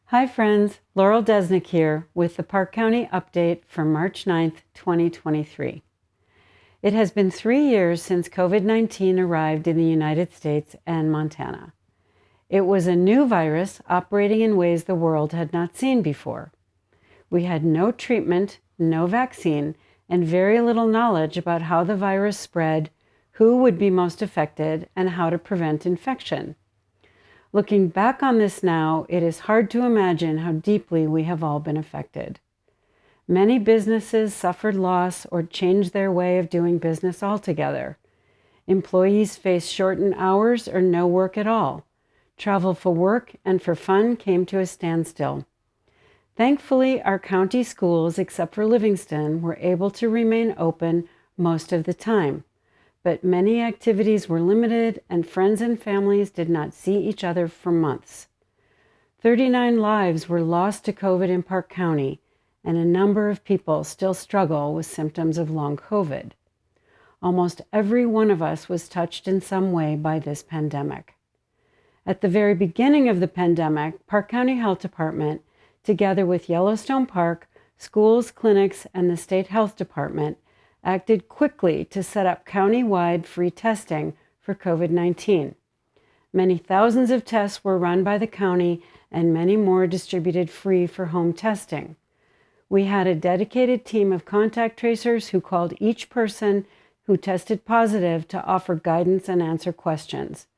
Hi friends, Laurel Desnick here with the Park County update for March 9th, 2023. It has been 3 years since COVID-19 arrived in the United States and Montana. It was a new virus operating in ways the world had not seen before. We had no treatment, no vaccine, and very little knowledge about how the virus spread, who would be most affected, and how to prevent infection. Looking back on this now, it is hard to imagine how deeply we have all been affected. Many businesses suffered loss or changed their way of doing business altogether. Employees faced shortened hours or no work at all. Travel for work and for fun came to a standstill. Thankfully, our county schools, except for Livingston, were able to remain open most of the time. But many activities were limited and friends and families did not see each other for months. 39 lives were lost to COVID in Park County, and a number of people still struggle with symptoms of long COVID. Almost every one of us was touched in some way by this pandemic. At the very beginning of the pandemic, Park County Health Department, together with Yellowstone Park, schools, clinics, and the State Health Department, acted quickly to set up county-wide free testing for COVID-19. Many thousands of tests were run by the county and many more distributed free for home testing. We had a dedicated team of contact tracers who called each person who tested positive to offer guidance and answer questions.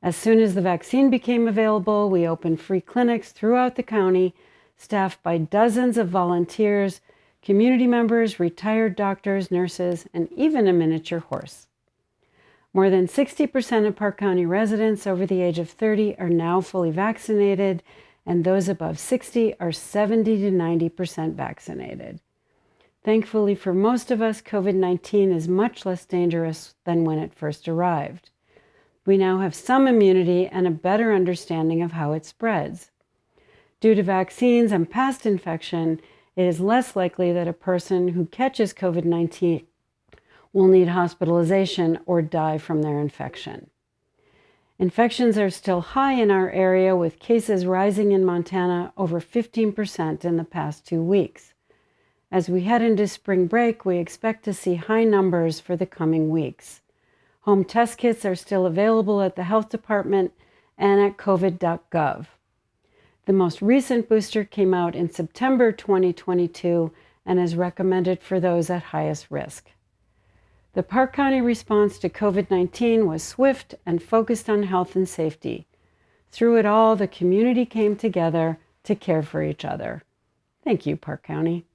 As soon as the vaccine became available, we opened free clinics throughout the county, staffed by dozens of volunteers, community members, retired doctors, nurses, and even a miniature horse. More than 60% of Park County residents over the age of 30 are now fully vaccinated, and those above 60 are 70 to 90% vaccinated. Thankfully for most of us, COVID-19 is much less dangerous than when it first arrived. We now have some immunity and a better understanding of how it spreads. Due to vaccines and past infection, it is less likely that a person who catches COVID-19 will need hospitalization or die from their infection. Infections are still high in our area, with cases rising in Montana over 15% in the past 2 weeks. As we head into spring break, we expect to see high numbers for the coming weeks. Home test kits are still available at the health department and at covid.gov. The most recent booster came out in September 2022 and is recommended for those at highest risk. The Park County response to COVID-19 was swift and focused on health and safety. Through it all, the community came together to care for each other. Thank you, Park County.